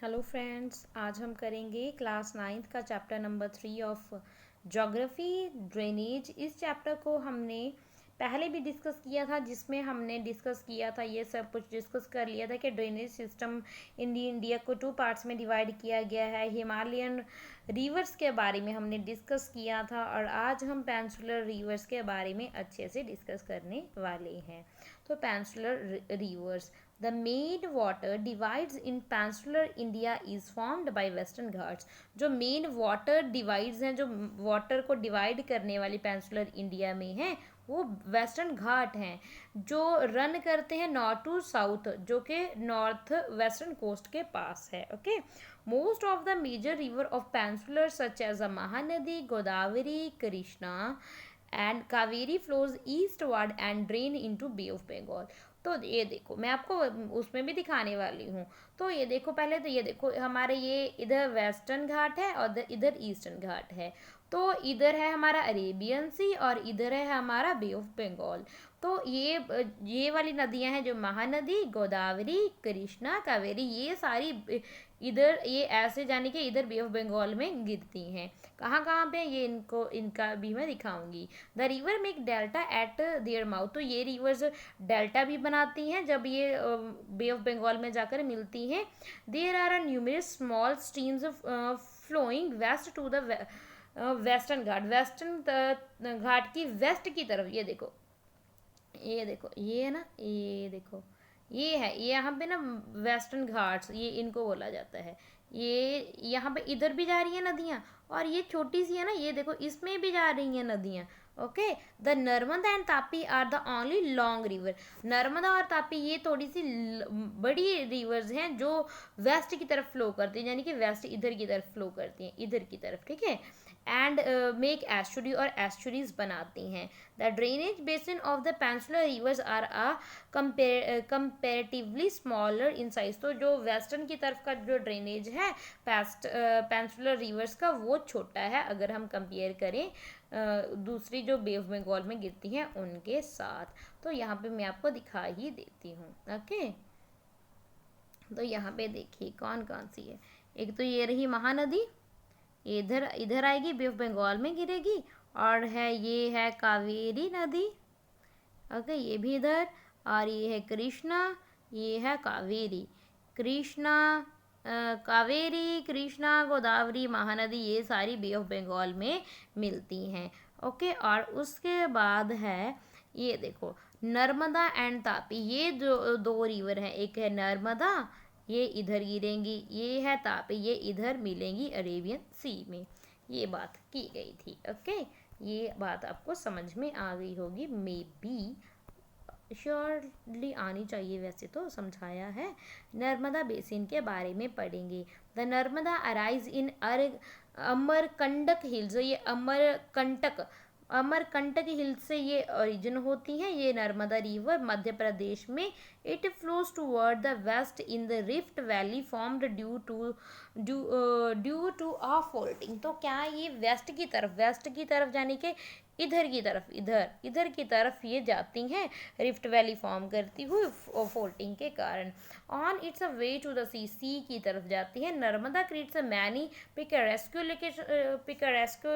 Hello friends, आज हम करेंगे क्लास 9th का chapter number 3 of geography drainage. इस चैप्टर को हमने पहले भी डिस्कस किया था, जिसमें हमने डिस्कस किया था, ये सब कुछ डिस्कस कर लिया था कि ड्रेनेज सिस्टम इंडिया को 2 पार्ट्स में डिवाइड किया गया है। हिमालयन रिवर्स के बारे में हमने डिस्कस किया था और आज हम पेनिनसुलर रिवर्स के बारे में अच्छे से डिस्कस करने वाले हैं। तो peninsular reverse, the main water divides in peninsular India is formed by western Ghats. जो मेन वाटर डिवाइड्स हैं, जो वाटर को डिवाइड करने वाली पेनिनसुलर इंडिया में हैं, वो वेस्टर्न घाट हैं जो रन करते हैं नॉर्थ टू साउथ, जो कि नॉर्थ वेस्टर्न कोस्ट के पास है। Okay, most of the major river of peninsular such as a Mahanadi, Godavari, Krishna and Kaveri flows eastward and drain into bay of Bengal. तो ये देखो, मैं आपको उसमें भी दिखाने वाली हूँ। तो ये देखो, पहले तो ये देखो, हमारे ये इधर वेस्टर्न घाट है और इधर ईस्टर्न घाट है। तो इधर है हमारा अरेबियन सी और इधर है हमारा बे ऑफ बंगाल। तो ये वाली नदियां हैं, जो महानदी, गोदावरी, कृष्णा, कावेरी, ये सारी इधर ये ऐसे जाने के इधर बे ऑफ बंगाल में गिरती हैं। कहाँ कहाँ पे, ये इनका भी मैं दिखाऊंगी। The river make delta eight their mouth. तो ये रिवर्स डेल्टा भी बनाती हैं जब ये बे ऑफ बंगाल में जाकर मिलती हैं। There are numerous small streams flowing west to the western Ghat. Western Ghat की वेस्ट की तरफ ये देखो, ये देखो, ये है ना, ये देखो, ये है, ये यहाँ पे ना वेस्टर्न घाट्स, ये इनको बोला जाता है। ये यहाँ पे इधर भी जा रही है नदियाँ, और ये छोटी सी है ना, ये देखो, इसमें भी जा रही हैं नदियाँ। Okay, the Narmada and Tapi are the only long river. Narmada और तापी ये थोड़ी सी बड़ी रिवर्स हैं जो वेस्ट की तरफ फ्लो करती हैं, यानी कि वेस्ट इधर की तरफ फ्लो करती हैं, इधर की तरफ, ठीक है। एंड मेक एस्चुरी और एस्चुरीज बनाती हैं। The drainage basin of the peninsular rivers are comparatively smaller in size. तो जो वेस्टर्न की तरफ का जो ड्रेनेज है पेनिनसुलर रिवर्स का, वो छोटा है अगर हम कंपेयर करें दूसरी जो बे ऑफ बंगाल में गिरती हैं उनके साथ। तो यहाँ पे मैं आपको दिखा ही देती हूँ। ओके, तो यहाँ पे देखिए कौन कौन सी है। एक तो ये रही महानदी, इधर इधर आएगी, बे ऑफ बंगाल में गिरेगी। और है, ये है कावेरी नदी। ओके, ये भी इधर। और ये है कृष्णा, ये है कावेरी। कृष्णा, कावेरी, कृष्णा, गोदावरी, महानदी, ये सारी बे ऑफ बंगाल में मिलती हैं। ओके, और उसके बाद है, ये देखो, नर्मदा एंड तापी। ये जो दो रिवर हैं, एक है नर्मदा, ये इधर गिरेंगी, ये है तापी, ये इधर मिलेंगी अरेबियन सी में। ये बात की गई थी। ओके, ये बात आपको समझ में आ गई होगी, मे बी, श्योरली आनी चाहिए, वैसे तो समझाया है। नर्मदा बेसिन के बारे में पढ़ेंगे। The Narmada arise in Amarkantak hills. ये अमरकंटक हिल्स से ये ओरिजिन होती है, ये नर्मदा रिवर मध्य प्रदेश में। It flows toward the west in the rift valley formed due to a folding. तो क्या ये वेस्ट की तरफ यानी कि इधर की तरफ, इधर की तरफ ये जाती हैं, रिफ्ट वैली फॉर्म करती हुई फोल्डिंग के कारण। On its a way to the sea की तरफ जाती है। Narmada creates many picturesque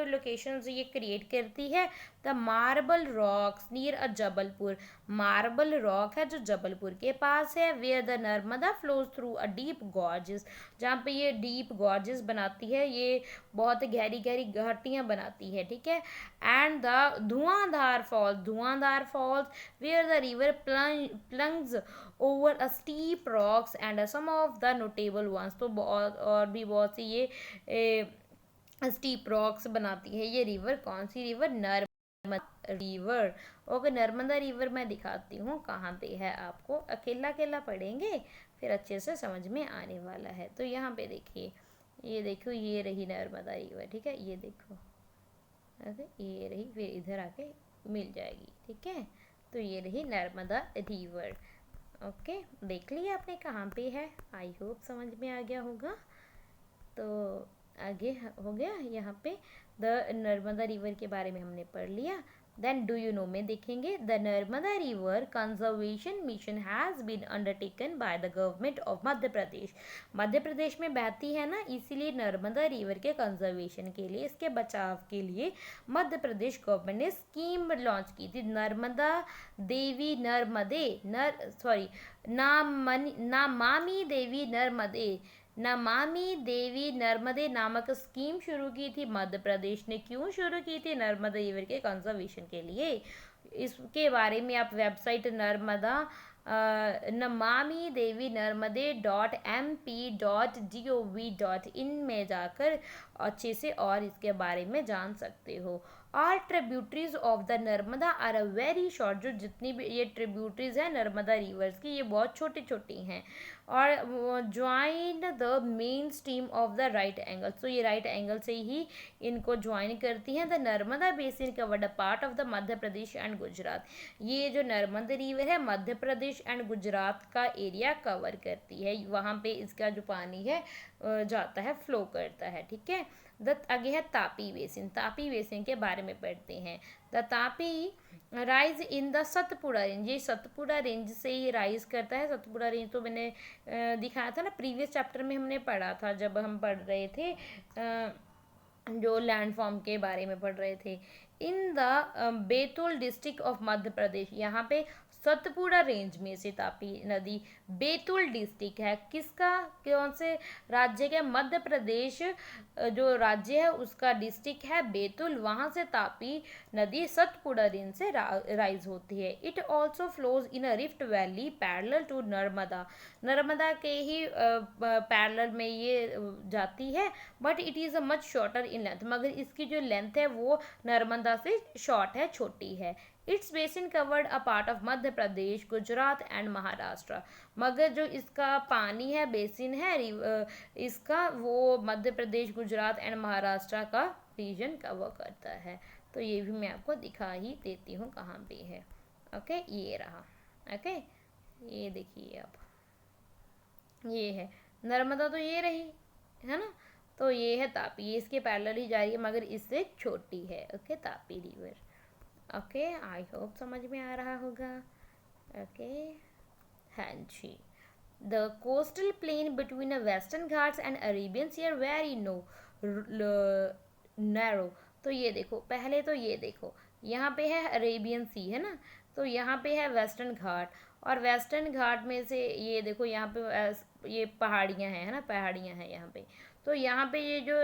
locations ये क्रिएट करती है। The marble rocks near a Jabalpur. Marble rock है जो जबलपुर के पास है। Where the Narmada flows through a deep gorges, जहाँ पे ये डीप गॉर्जेस बनाती है, ये बहुत गहरी गहरी घाटियाँ बनाती है, ठीक है। And the Dhuandhar falls where the river plunges over a steep rocks and some of the notable ones. तो बहुत और भी बहुत सी ये स्टीप रॉक्स बनाती है ये रिवर। कौन सी river? Narmada river. Okay, Narmada river मैं दिखाती हूँ कहाँ पे है, आपको अकेला अकेला पढ़ेंगे फिर अच्छे से समझ में आने वाला है। तो यहाँ पे देखिए, ये देखो, ये रही नर्मदा रिवर, ठीक है, ये देखो। ओके, ये रही, फिर इधर आके मिल जाएगी, ठीक है। तो ये रही नर्मदा रिवर। ओके, देख लिया आपने कहाँ पे है, आई होप समझ में आ गया होगा। तो आगे हो गया, यहाँ पे द नर्मदा रिवर के बारे में हमने पढ़ लिया। देन डू यू नो में देखेंगे the Narmada river conservation mission has been undertaken by the government of Madhya Pradesh. Madhya Pradesh में बहती है ना, इसीलिए नर्मदा रिवर के कंजर्वेशन के लिए, इसके बचाव के लिए मध्य प्रदेश गवर्नमेंट ने स्कीम लॉन्च की थी, नर्मदा देवी नर्मदे नामामी देवी नर्मदे नमामि देवी नर्मदे नामक स्कीम शुरू की थी मध्य प्रदेश ने। क्यों शुरू की थी? नर्मदा रिवर के कंजर्वेशन के लिए। इसके बारे में आप वेबसाइट नमामि देवी नर्मदे .mp.gov.in में जाकर अच्छे से और इसके बारे में जान सकते हो। All tributaries of the Narmada are a very short, जो जितनी भी ये ट्रिब्यूटरीज हैं नर्मदा रिवर्स की, ये बहुत छोटी छोटी हैं और join the main stream of the right angle, तो ये राइट एंगल से ही इनको ज्वाइन करती हैं। The Narmada basin covered a part of the Madhya Pradesh and Gujarat, ये जो नर्मदा रिवर है मध्य प्रदेश एंड गुजरात का एरिया कवर करती है, वहाँ पे इसका जो पानी है जाता है, फ्लो करता है, ठीक है। आगे है तापी बेसिन। तापी बेसिन के बारे में पढ़ते हैं। The Tapi rise in the Satpura range, ये सतपुड़ा रेंज से ही राइज करता है। सतपुड़ा रेंज तो मैंने दिखाया था ना, प्रीवियस चैप्टर में हमने पढ़ा था जब हम पढ़ रहे थे जो लैंडफॉर्म के बारे में पढ़ रहे थे। In the Betul district of Madhya Pradesh, यहाँ पे सतपुड़ा रेंज में से तापी नदी बैतूल डिस्ट्रिक्ट है, किसका, कौन से राज्य के? मध्य प्रदेश जो राज्य है उसका डिस्ट्रिक्ट है बैतूल, वहाँ से तापी नदी सतपुड़ा रेंज से राइज होती है। It also flows in a rift valley parallel to Narmada, Narmada के ही पैरेलल में ये जाती है, but it is a much shorter in length, मगर इसकी जो लेंथ है वो नर्मदा से शॉर्ट है, छोटी है। It's basin covered a part of Madhya Pradesh, Gujarat and Maharashtra, मगर जो इसका पानी है, बेसिन है इसका, वो मध्य प्रदेश, गुजरात एंड महाराष्ट्र का रीजन कवर करता है। तो ये भी मैं आपको दिखा ही देती हूँ कहाँ पे है। ओके, ये रहा। ओके, ये देखिए आप, ये है नर्मदा, तो ये रही है ना, तो ये है तापी, ये इसके पैरेलल ही जा रही है मगर इससे छोटी है। Okay, Tapi river. Okay, I hope समझ में आ रहा होगा। ओके, हाँ जी। The coastal plain between western Ghats and Arabian sea are very narrow, तो ये देखो, पहले तो ये देखो, यहाँ पे है अरेबियन सी, है ना, तो यहाँ पे है वेस्टर्न घाट, और वेस्टर्न घाट में से ये देखो यहाँ पे ये पहाड़ियाँ हैं, है ना, पहाड़ियाँ हैं यहाँ पे, तो यहाँ पे ये जो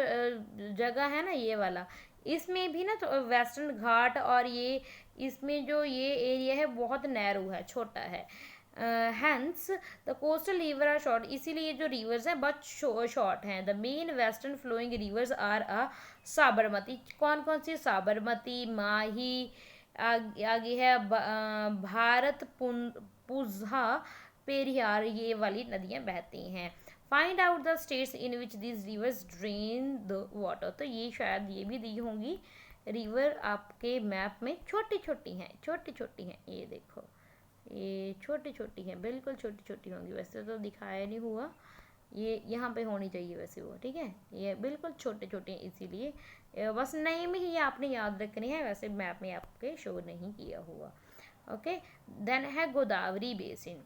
जगह है ना, ये वाला, इसमें भी ना तो वेस्टर्न घाट और ये इसमें जो ये एरिया है बहुत नैरो है, छोटा है। Hence the coastal river are short, इसीलिए जो रिवर्स हैं बहुत शॉर्ट हैं। The main western flowing rivers are Sabarmati, कौन कौन सी? साबरमती, माही, आगे है भारत पुंजा, पेरियार, ये वाली नदियाँ बहती हैं। Find out the states in which this reverse drain the water, तो ये शायद ये भी दी होंगी रिवर आपके मैप में, छोटी छोटी हैं, छोटी छोटी हैं, ये देखो, ये छोटी छोटी हैं, बिल्कुल छोटी छोटी होंगी, वैसे तो दिखाया नहीं हुआ, ये यहाँ पे होनी चाहिए वैसे वो, ठीक है, ये बिल्कुल छोटे छोटे हैं, इसीलिए बस नेम ही आपने याद रखनी है, वैसे मैप में आपके शो नहीं किया हुआ। ओके, देन है गोदावरी बेसिन।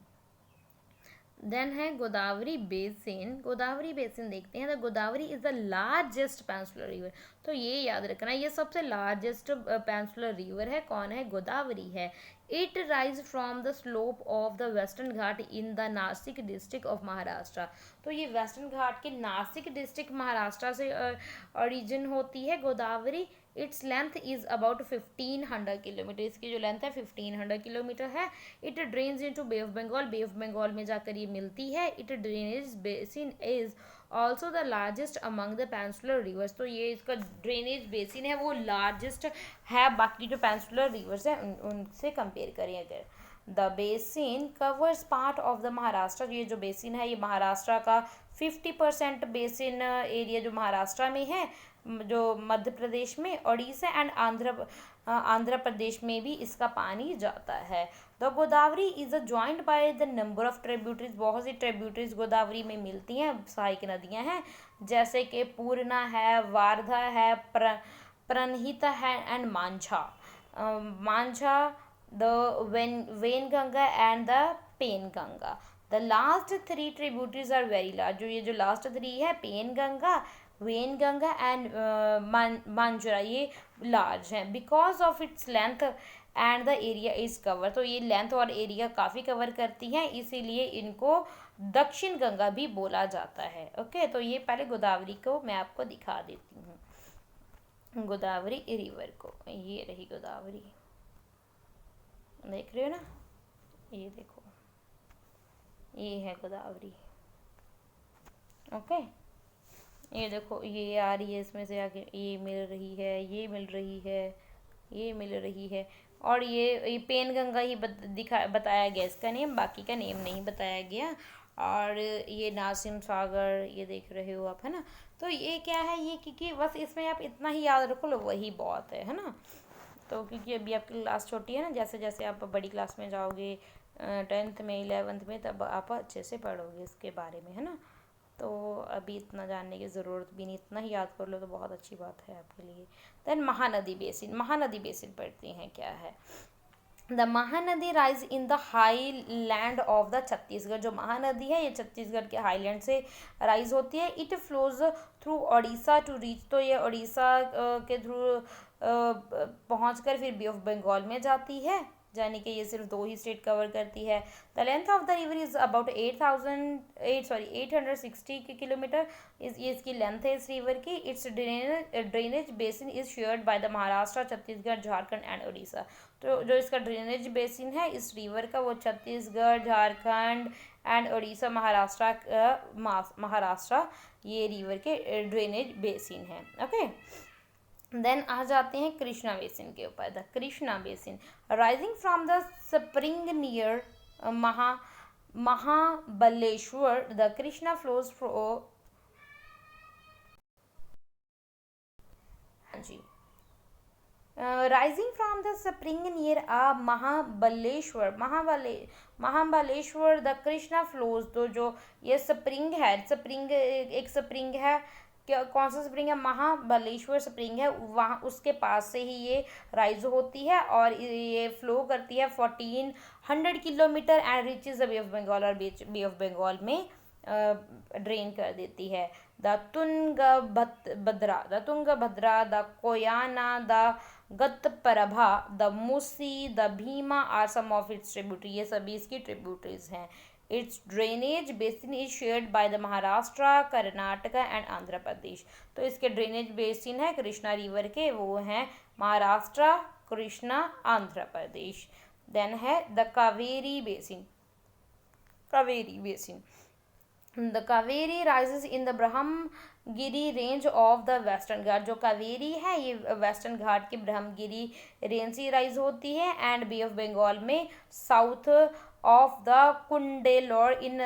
देन है गोदावरी बेसिन। गोदावरी बेसिन देखते हैं। The Godavari is the largest peninsular river, तो ये याद रखना, ये सबसे लार्जेस्ट पेनिनसुलर रिवर है। कौन है? गोदावरी है। It rise from the slope of the western Ghat in the Nashik district of Maharashtra, तो ये वेस्टर्न घाट के नासिक डिस्ट्रिक्ट महाराष्ट्र से ओरिजिन होती है Godavari. Its length is about 1500 kilometre, इसकी जो लेंथ है 1500 किलोमीटर है। It drains into bay of Bengal, bay of Bengal में जाकर ये मिलती है। It drainage basin is also the largest among the peninsular rivers, तो ये इसका ड्रेनेज बेसिन है वो लार्जेस्ट है बाकी जो पेनिनसुलर रिवर्स हैं उनसे कंपेयर करें अगर। The basin covers part of the Maharashtra, ये जो बेसिन है ये महाराष्ट्र का 50% बेसिन एरिया जो महाराष्ट्र में है, जो मध्य प्रदेश में, उड़ीसा एंड आंध्र प्रदेश में भी इसका पानी जाता है। The Godavari is joint by the number of tributaries, बहुत सी ट्रिब्यूटरीज गोदावरी में मिलती हैं, सहायक नदियां हैं, जैसे कि पूर्णा है, वारधा है, प्रणहिता है and Manjha. Manjha, the Wainganga and the Penganga. The last three tributaries are very large. जो ये जो last three है, Penganga, Wainganga and Manjra, ये large हैं because of its length and the area is cover. तो ये length और area काफ़ी कवर करती हैं, इसीलिए इनको दक्षिण गंगा भी बोला जाता है. ओके, तो ये पहले गोदावरी को मैं आपको दिखा देती हूँ. गोदावरी रिवर को, ये रही गोदावरी, देख रहे हो ना, ये देखो, ये है गोदावरी. ओके, ये देखो, ये आ रही है इसमें से आगे, ये मिल रही है, ये मिल रही है, ये मिल रही है. और ये पेन गंगा ही बताया गया इसका नेम, बाकी का नेम नहीं बताया गया. और ये नासिम सागर, ये देख रहे हो आप, है ना. तो ये क्या है, ये क्योंकि बस इसमें आप इतना ही याद रखो लो, वही बहुत है ना. तो क्योंकि अभी आपकी क्लास छोटी है ना, जैसे जैसे आप बड़ी क्लास में जाओगे 10th में 11th में, तब आप अच्छे से पढ़ोगे इसके बारे में, है ना. तो अभी इतना जानने की ज़रूरत भी नहीं, इतना ही याद कर लो तो बहुत अच्छी बात है आपके लिए. Then Mahanadi basin, Mahanadi basin पढ़ते हैं क्या है. The Mahanadi rise in the high land of the Chhattisgarh. जो महानदी है ये छत्तीसगढ़ के हाईलैंड से राइज होती है. It flows through Odisha to reach, तो ये उड़ीसा के थ्रू पहुँच कर फिर बे ऑफ बंगाल में जाती है, यानी कि ये सिर्फ 2 ही स्टेट कवर करती है. The length of the river is about 860 kilometre. ये इसकी लेंथ है इस रिवर की. It's drainage basin is shared by the Maharashtra, Chhattisgarh, Jharkhand and Orissa. तो जो इसका ड्रेनेज बेसिन है इस रिवर का, वो छत्तीसगढ़, झारखंड एंड उड़ीसा, महाराष्ट्र ये रिवर के ड्रेनेज बेसिन है. ओके, देन आ जाते हैं कृष्णा बेसिन के ऊपर. The Krishna basin rising from the spring near Mahabaleshwar. The Krishna flows जी rising from the spring near Mahabaleshwar. Mahabaleshwar the Krishna flows. तो जो ये स्प्रिंग है, स्प्रिंग एक स्प्रिंग है, क्या कौन सा स्प्रिंग है, महाबलेश्वर स्प्रिंग है, वहाँ उसके पास से ही ये राइज होती है और ये फ्लो करती है 1400 kilometre and reaches the bay of Bengal, और बे ऑफ बंगाल में ड्रेन कर देती है. The Tungabhadra, the Koyna, the Ghataprabha, the Musi, the Bhima are some of its tributary. ये सभी इसकी ट्रिब्यूटरीज हैं. Its drainage basin is shared by the Maharashtra, Karnataka and Andhra Pradesh. तो इसके ड्रेनेज बेसिन है कृष्णा रिवर के, वो हैं महाराष्ट्र, कृष्णा, आंध्र प्रदेश. देन है the Kaveri basin. Kaveri basin, the Kaveri rises in the Brahmagiri range of the western Ghat. जो कावेरी है ये वेस्टर्न घाट के ब्रह्मगिरी रेंज से राइज होती है एंड बे ऑफ बंगाल में south of the Cuddalore in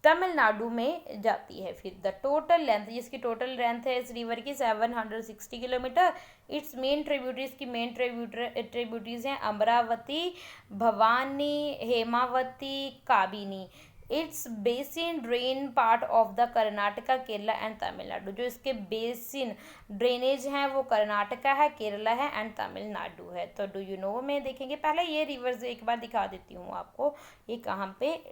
Tamil Nadu में जाती है. फिर द टोटल लेंथ, जिसकी टोटल लेंथ है इस रिवर की 760 किलोमीटर. इट्स मेन ट्रिब्यूटरीज की मेन ट्रिब्यूटरीज हैं Amaravati, Bhavani, Hemavati, Kabini. Its basin drain part of the Karnataka, Kerala and Tamil Nadu. जो इसके बेसिन ड्रेनेज हैं वो कर्नाटका है, केरला है एंड तमिलनाडु है. तो डू यू नो में देखेंगे. पहले ये रिवर्स एक बार दिखा देती हूँ आपको, ये कहाँ पे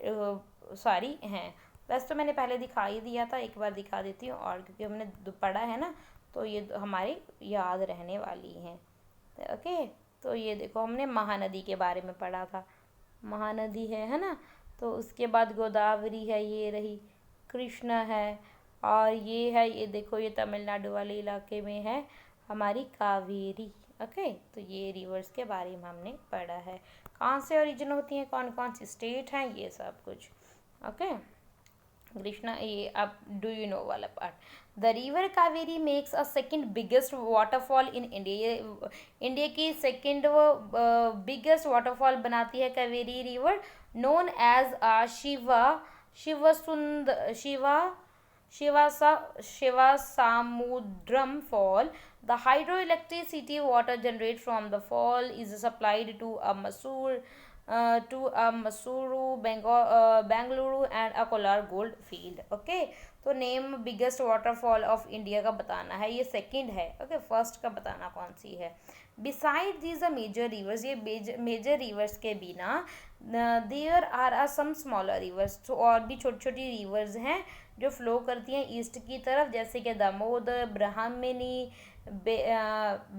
सारी हैं. वैसे तो मैंने पहले दिखा ही दिया था, एक बार दिखा देती हूँ, और क्योंकि हमने पढ़ा है ना तो ये हमारी याद रहने वाली हैं. ओके, तो ये देखो हमने महानदी के बारे में पढ़ा था, महानदी है ना. तो उसके बाद गोदावरी है, ये रही, कृष्णा है, और ये है, ये देखो ये तमिलनाडु वाले इलाके में है हमारी कावेरी. ओके, तो ये रिवर्स के बारे में हमने पढ़ा है, कहाँ से ओरिजिन होती हैं, कौन कौन सी स्टेट हैं, ये सब कुछ. ओके, कृष्णा ये अब डू यू नो वाला part. The river Kaveri makes a second biggest waterfall in India. ये इंडिया की सेकेंड बिगेस्ट वाटरफॉल बनाती है Kaveri river, known as Shivasamudram Fall. The hydroelectricity water generated from the fall is supplied to Masuru, Bangalore and a Kolar gold field. Okay, तो name biggest waterfall of India का बताना है, ये second है। Okay, first का बताना कौन सी है। बिसाइड दीज मेजर रिवर्स, ये मेजर रिवर्स के बिना there are some smaller rivers, तो और भी छोटी छोटी रिवर्स हैं जो फ्लो करती हैं ईस्ट की तरफ, जैसे कि Damodar, Brahmani,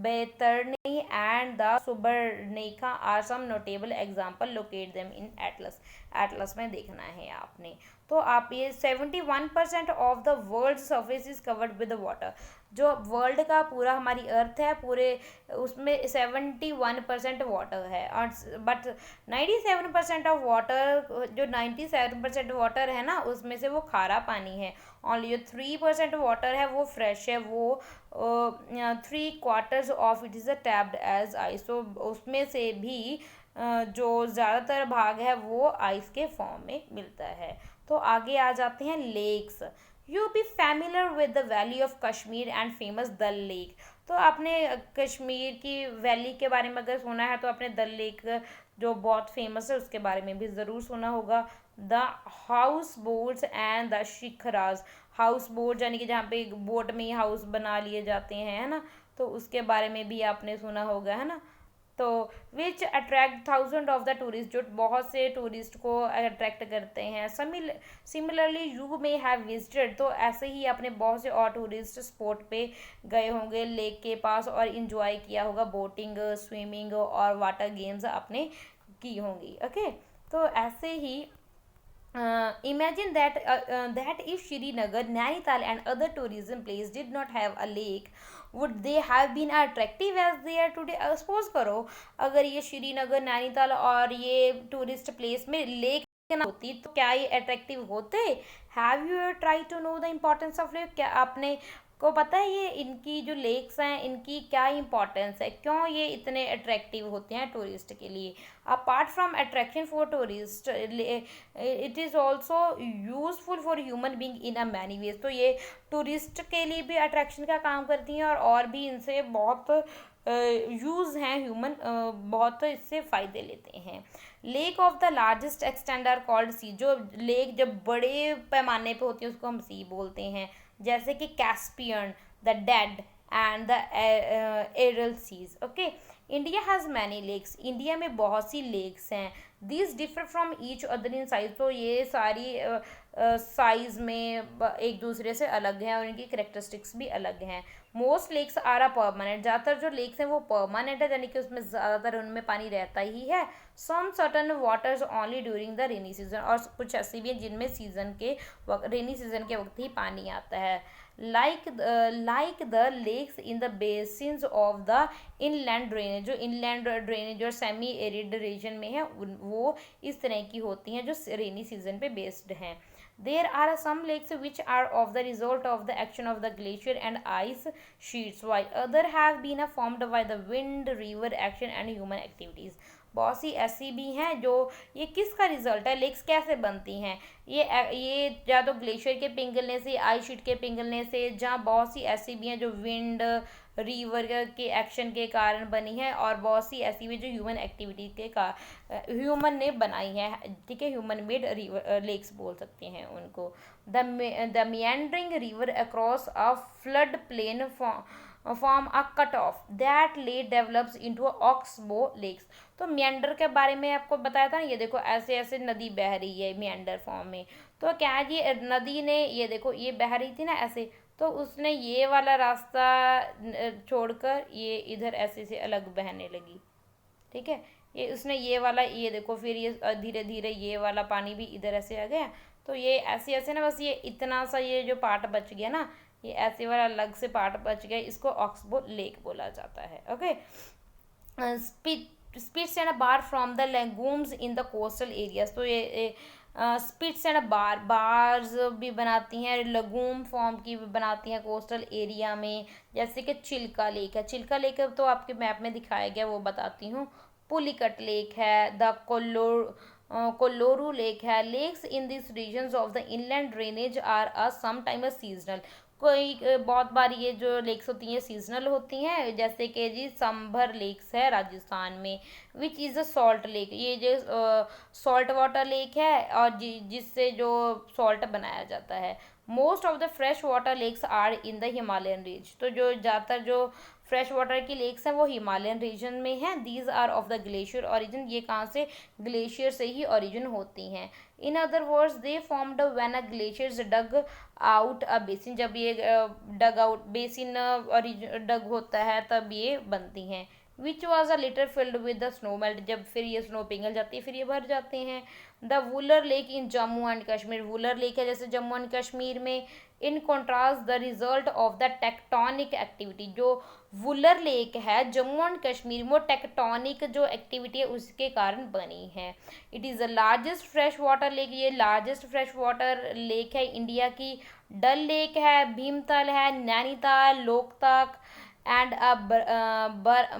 Baitarani and the Subarnika are some notable example, locate them in atlas. Atlas में देखना है आपने। तो आप ये 71% of the world surface is covered with water, जो वर्ल्ड का पूरा हमारी अर्थ है पूरे उसमें 71% वाटर है, और बट 97% ऑफ वाटर, जो 97% वाटर है ना उसमें से वो खारा पानी है। ओनली जो 3% वाटर है वो फ्रेश है, वो 3/4 of it is a tapped as ice, तो उसमें से भी जो ज़्यादातर भाग है वो आइस के फॉर्म में मिलता है। तो आगे आ जाते हैं lakes. You be familiar with the valley of Kashmir and famous Dal lake, तो आपने कश्मीर की वैली के बारे में अगर सुना है तो आपने डल लेक जो बहुत फेमस है उसके बारे में भी ज़रूर सुना होगा। The house boats and the shikaras, house boat यानी कि जहाँ पे बोट में ही हाउस बना लिए जाते हैं, है ना, तो उसके बारे में भी आपने सुना होगा, है ना। तो which attract thousand of the tourist, जो बहुत से टूरिस्ट को अट्रैक्ट करते हैं। Similarly you may have visited, तो ऐसे ही आपने बहुत से और टूरिस्ट स्पॉट पे गए होंगे लेक के पास और इन्जॉय किया होगा, बोटिंग, स्विमिंग और वाटर गेम्स आपने की होंगी। ओके, तो ऐसे ही imagine that if Srinagar, Nainital and other tourism places did not have a lake, would they have been attractive as they are today? Suppose करो अगर ये श्रीनगर, नैनीताल और ये टूरिस्ट प्लेस में लेक ना होती तो क्या ये अट्रैक्टिव होते? Have you try to know the importance of lake, क्या आपने को पता है ये इनकी जो लेक्स हैं इनकी क्या इंपॉर्टेंस है, क्यों ये इतने अट्रैक्टिव होते हैं टूरिस्ट के लिए? Apart from attraction for tourist it is also useful for human being in a many ways, तो ये टूरिस्ट के लिए भी अट्रैक्शन का काम करती हैं और भी इनसे बहुत यूज़ हैं, ह्यूमन बहुत इससे फ़ायदे लेते हैं। Lake of the largest extend are called sea, जो लेक जब बड़े पैमाने पे होती है उसको हम सी बोलते हैं, जैसे कि Caspian, the dead and the Aral seas. Okay, India has many lakes, India में बहुत सी लेक्स हैं। These differ from each other in size, तो ये सारी साइज़ में एक दूसरे से अलग हैं और इनकी करेक्टरिस्टिक्स भी अलग हैं। Most lakes are a permanent, ज़्यादातर जो लेक्स हैं वो परमानेंट है, यानी कि उसमें ज़्यादातर उनमें पानी रहता ही है। Some certain waters only during the rainy season, और कुछ ऐसी भी हैं जिनमें सीजन के वक्त, रेनी सीजन के वक्त ही पानी आता है। like the lakes in the basins of the inland drainage, जो inland drainage और semi arid region में है वो इस तरह की होती हैं जो रेनी सीजन पे बेस्ड हैं। There are some lakes which are of the result of the action of the glacier and ice sheets, while other have been formed by the wind, river action and human activities. बहुत सी ऐसी भी हैं जो ये किसका result है, lakes कैसे बनती हैं, ये या तो ग्लेशियर के पिघलने से, आइस शीट के पिघलने से, जहाँ बहुत सी ऐसी भी हैं जो विंड, रिवर के एक्शन के कारण बनी है, और बहुत सी ऐसी भी जो ह्यूमन एक्टिविटी के ह्यूमन ने बनाई है, ठीक है, ह्यूमन मेड रिवर लेक्स बोल सकते हैं उनको। The meandering river across a flood plain form a cut off that late develops into oxbow lakes, तो मिएंडर के बारे में आपको बताया था ना, ये देखो ऐसे ऐसे नदी बह रही है मिएंडर फॉर्म में, तो क्या है ये नदी ने, ये देखो ये बह रही थी ना ऐसे, तो उसने ये वाला रास्ता छोड़कर ये इधर ऐसे से अलग बहने लगी, ठीक है, ये उसने ये वाला, ये देखो फिर ये धीरे धीरे ये वाला पानी भी इधर ऐसे आ गया, तो ये ऐसे ऐसे ना, बस ये इतना सा ये जो पार्ट बच गया ना, ये ऐसे वाला अलग से पार्ट बच गया, इसको ऑक्सबो लेक बोला जाता है। Okay, spits and bar from the lagoons in the coastal areas, तो ये स्पिट्स एंड बार्स भी बनाती हैं, लगूम फॉर्म की भी बनाती हैं कोस्टल एरिया में, जैसे कि चिल्का लेक है, चिल्का लेक तो आपके मैप में दिखाया गया वो बताती हूँ, पुलिकट लेक है, द कोल्लोरू लेक है। Lakes in this regions of the inland drainage are some time seasonal, कोई बहुत बार ये जो लेक्स होती हैं सीजनल होती हैं, जैसे कि जी संभर लेक्स है राजस्थान में, which is a salt lake, ये जो सॉल्ट वाटर लेक है और जिससे जो सॉल्ट बनाया जाता है। Most of the fresh water lakes are in the Himalayan range. तो जो ज़्यादातर जो फ्रेश वाटर की लेक्स हैं वो हिमालयन रीजन में हैं। These are of the glacier origin, ये कहाँ से, ग्लेशियर से ही ओरिजिन होती हैं। In other words they formed when a glaciers dug out a basin, जब ये डग आउट बेसिन डग होता है तब ये बनती हैं। Which was a litre filled with the snow melt, जब फिर ये स्नो पिघल जाती है फिर ये भर जाते हैं। The Wular lake in Jammu and Kashmir, Wular lake है जैसे जम्मू एंड कश्मीर में। In contrast the result of the tectonic activity, जो वुलर लेक है जम्मू एंड कश्मीर में, वो टेक्टोनिक जो एक्टिविटी है उसके कारण बनी है। It is the largest fresh water lake, ये लार्जेस्ट फ्रेश वाटर लेक है इंडिया की। डल लेक है, भीमताल है, Nainital, Loktak and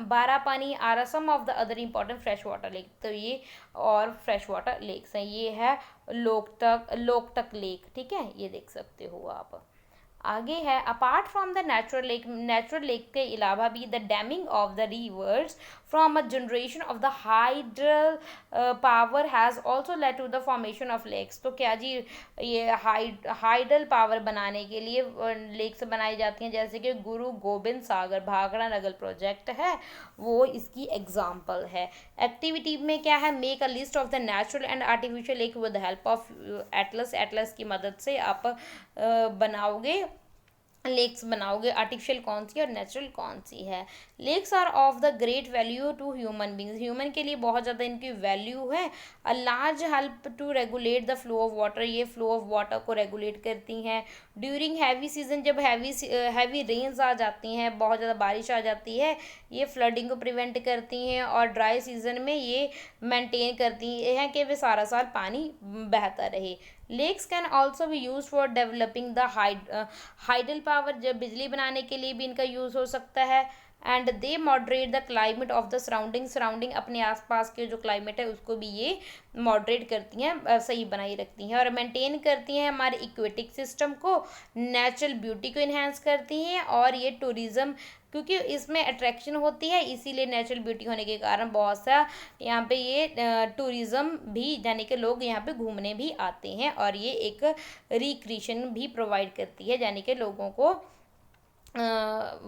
Barapani are some of the other important fresh water lake. तो ये और फ्रेश वाटर लेक्स हैं, ये है लोकतक लेक, ठीक है, ये देख सकते हो आप। आगे है apart from the natural lake के अलावा भी the damming of the rivers from a generation of the hydel power has also led to the formation of lakes. तो क्या जी, ये हाइडल पावर बनाने के लिए लेक्स बनाई जाती हैं, जैसे कि गुरु गोबिंद सागर भाखड़ा नगर प्रोजेक्ट है वो इसकी एग्जाम्पल है। एक्टिविटी में क्या है, make a list of the natural and artificial lake with the help of Atlas की मदद से आप बनाओगे, लेक्स बनाओगे, आर्टिफिशियल कौन सी और नेचुरल कौन सी है। Lakes are of the great value to human beings, human के लिए बहुत ज़्यादा इनकी वैल्यू है। A large help to regulate the flow of water, ये फ्लो ऑफ वाटर को रेगुलेट करती हैं। ड्यूरिंग हैवी सीजन, जब हैवी रेंज आ जाती हैं, बहुत ज़्यादा बारिश आ जाती है, ये फ्लडिंग को प्रिवेंट करती हैं। और ड्राई सीजन में ये मेंटेन करती हैं कि वे सारा साल पानी बहता रहे। Lakes can also be use for developing the hydel power, जब बिजली बनाने के लिए भी इनका यूज़ हो सकता है। And they moderate the climate of the surrounding अपने आसपास के जो क्लाइमेट है उसको भी ये मॉडरेट करती हैं, सही बनाई रखती हैं। और मेंटेन करती हैं हमारे इक्वेटिक सिस्टम को, नेचुरल ब्यूटी को इन्हेंस करती हैं। और ये टूरिज़्म, क्योंकि इसमें अट्रैक्शन होती है इसीलिए नेचुरल ब्यूटी होने के कारण बहुत सा यहाँ पे ये टूरिज़्म भी, यानी कि लोग यहाँ पे घूमने भी आते हैं। और ये एक रिक्रिएशन भी प्रोवाइड करती है, यानी कि लोगों को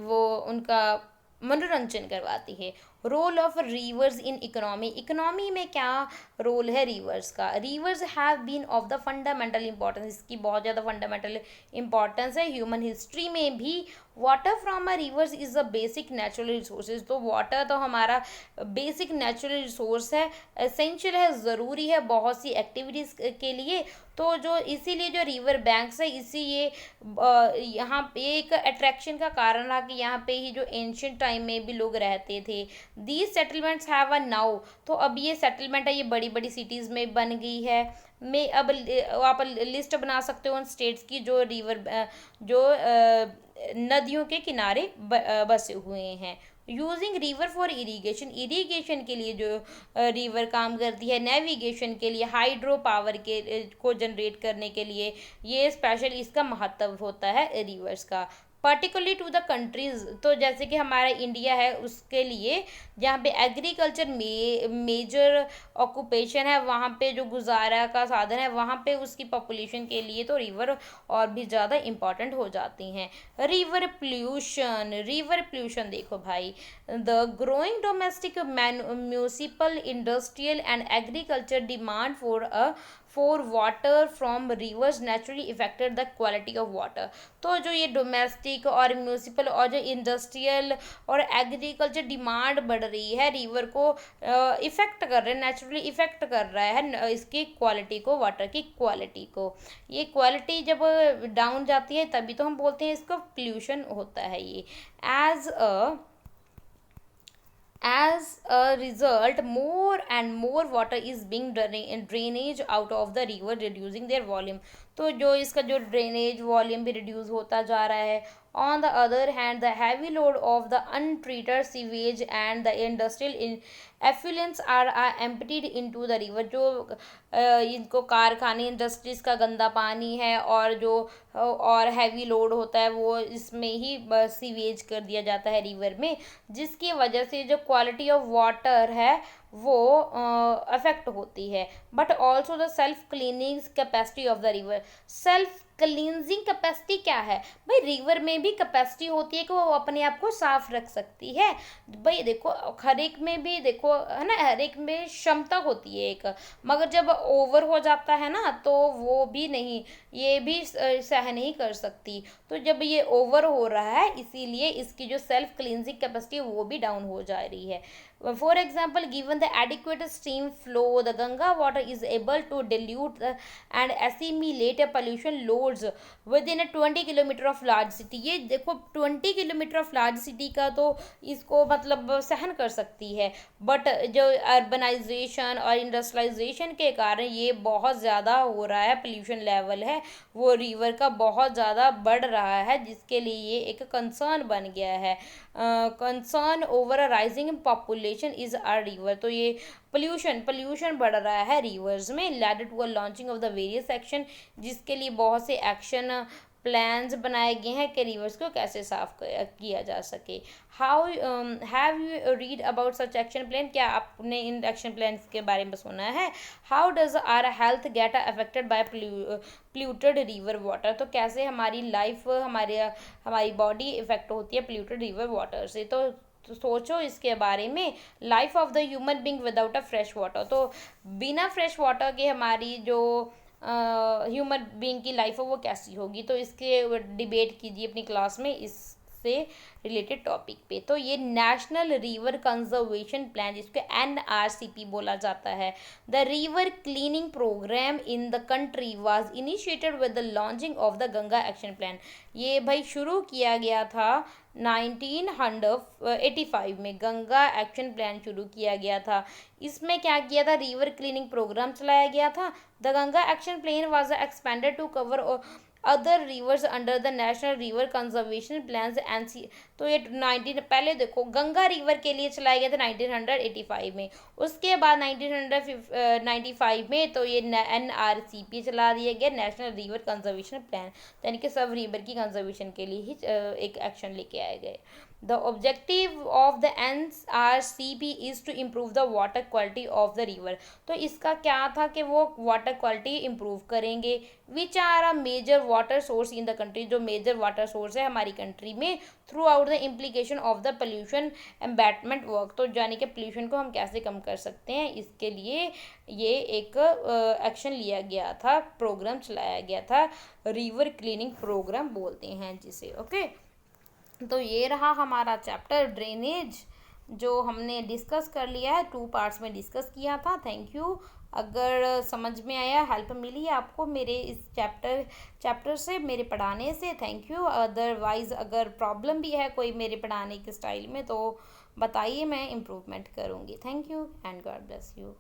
वो उनका मनोरंजन करवाती है। Role of rivers in economy, economy में क्या रोल है रिवर्स का। Rivers have been of the fundamental importance, इसकी बहुत ज़्यादा फंडामेंटल इंपॉर्टेंस है। ह्यूमन हिस्ट्री में भी water from a rivers is a basic natural resources, तो वाटर तो हमारा बेसिक नेचुरल रिसोर्स है, एसेंशियल है, ज़रूरी है बहुत सी एक्टिविटीज़ के लिए। तो जो इसीलिए जो रिवर बैंक्स है, इसी ये यहाँ पे एक अट्रैक्शन का कारण रहा कि यहाँ पे ही जो एंशियंट टाइम में भी लोग रहते थे। These settlements have a now, तो अब ये सेटलमेंट है ये बड़ी बड़ी सिटीज़ में बन गई है। मैं अब आप लिस्ट बना सकते हो उन स्टेट्स की जो जो नदियों के किनारे बसे हुए हैं। Using river for irrigation, irrigation के लिए जो रिवर काम करती है, नेविगेशन के लिए, हाइड्रो पावर के को जनरेट करने के लिए, ये स्पेशल इसका महत्व होता है रिवर्स का। पर्टिकुलरली टू द कंट्रीज, तो जैसे कि हमारा इंडिया है उसके लिए जहाँ पे एग्रीकल्चर मेजर ऑक्यूपेशन है, वहाँ पे जो गुजारा का साधन है, वहाँ पे उसकी पॉपुलेशन के लिए तो रिवर और भी ज़्यादा इम्पॉर्टेंट हो जाती हैं। रिवर पोल्यूशन देखो भाई, the growing domestic municipal industrial and agriculture demand for water from reverse naturally affected the quality of water. तो जो ये डोमेस्टिक और म्यूनिसिपल और जो इंडस्ट्रियल और एग्रीकल्चर डिमांड बढ़ रही है, रिवर को इफ़ेक्ट कर रहे हैं, नेचुरली इफ़ेक्ट कर रहा है इसकी क्वालिटी को, वाटर की क्वालिटी को। ये क्वालिटी जब डाउन जाती है तभी तो हम बोलते हैं इसको पोल्यूशन होता है ये। As a result, more and more water is being drainage out of the river, reducing their volume। तो जो इसका जो ड्रेनेज वॉल्यूम भी रिड्यूस होता जा रहा है। On the other hand the heavy load of the untreated sewage and the industrial effluents are emptied into the river, जो इनको कारखाने इंडस्ट्रीज का गंदा पानी है और जो और हैवी लोड होता है वो इसमें ही सीवेज कर दिया जाता है रिवर में, जिसकी वजह से जो क्वालिटी ऑफ वाटर है वो अफेक्ट होती है। But also the self cleaning capacity of the river, self cleansing capacity क्या है भाई, रिवर में भी कैपेसिटी होती है कि वो अपने आप को साफ रख सकती है भाई। देखो हर एक में भी देखो है ना, हर एक में क्षमता होती है एक, मगर जब ओवर हो जाता है ना तो वो भी नहीं, ये भी सह नहीं कर सकती। तो जब ये ओवर हो रहा है इसीलिए इसकी जो सेल्फ क्लींजिंग कैपेसिटी वो भी डाउन हो जा रही है। For example, given the adequate stream flow, the Ganga water is able to dilute and assimilate pollution loads within a 20 kilometre of large city. ये देखो 20 किलोमीटर ऑफ लार्ज सिटी का तो इसको मतलब सहन कर सकती है, बट जो अर्बनाइजेशन और इंडस्ट्रियलाइजेशन के कारण ये बहुत ज़्यादा हो रहा है, पोल्यूशन लेवल है वो रिवर का बहुत ज़्यादा बढ़ रहा है, जिसके लिए ये एक कंसर्न बन गया है। Concern over rising population is our river. तो ये पोल्यूशन बढ़ रहा है रिवर्स में, led to a launching of the various action, जिसके लिए बहुत से एक्शन प्लान्स बनाए गए हैं कि रिवर्स को कैसे साफ किया जा सके। How have you read about such action plan, क्या आपने इन एक्शन प्लान्स के बारे में सुना है। How does our health get affected by polluted river water, तो कैसे हमारी लाइफ हमारी बॉडी इफेक्ट होती है पोल्यूटेड रिवर वाटर से। तो सोचो इसके बारे में। Life of the human being without a fresh water, तो बिना फ्रेश वाटर के हमारी जो ह्यूमन बीइंग की लाइफ है वो कैसी होगी, तो इसके डिबेट कीजिए अपनी क्लास में इससे रिलेटेड टॉपिक पे। तो ये नेशनल रिवर कंजर्वेशन प्लान, जिसको NRCP बोला जाता है, the river cleaning programme in the country was initiated with the launching of the Ganga action plan. ये भाई शुरू किया गया था 1985 में, गंगा एक्शन प्लान शुरू किया गया था। इसमें क्या किया था, रिवर क्लीनिंग प्रोग्राम चलाया गया था। The Ganga action plan was expanded to cover other rivers under the national river conservation plans NC। तो ये 19 पहले देखो गंगा रिवर के लिए चलाया गया था 1985 में, उसके बाद 1995 में तो ये NRCP चला दिया गया, नेशनल रिवर कंजर्वेशन प्लान, यानी कि सब रिवर की कंजर्वेशन के लिए ही एक एक्शन लेके आए गए। The objective of the NRCP is to improve the water quality of the river. तो इसका क्या था कि वो वाटर क्वालिटी इम्प्रूव करेंगे। Which are a major water source in the country, जो मेजर वाटर सोर्स है हमारी कंट्री में, throughout the implication of the pollution abatement work. तो यानी कि पोल्यूशन को हम कैसे कम कर सकते हैं, इसके लिए ये एक एक्शन लिया गया था, प्रोग्राम चलाया गया था, रिवर क्लीनिंग प्रोग्राम बोलते हैं जिसे। ओके, तो ये रहा हमारा चैप्टर ड्रेनेज, जो हमने डिस्कस कर लिया है, 2 पार्ट्स में डिस्कस किया था। Thank you. अगर समझ में आया, हेल्प मिली आपको मेरे इस चैप्टर से, मेरे पढ़ाने से, थैंक यू। अदरवाइज़ अगर प्रॉब्लम भी है कोई मेरे पढ़ाने के स्टाइल में तो बताइए, मैं इम्प्रूवमेंट करूँगी। Thank you and God bless you.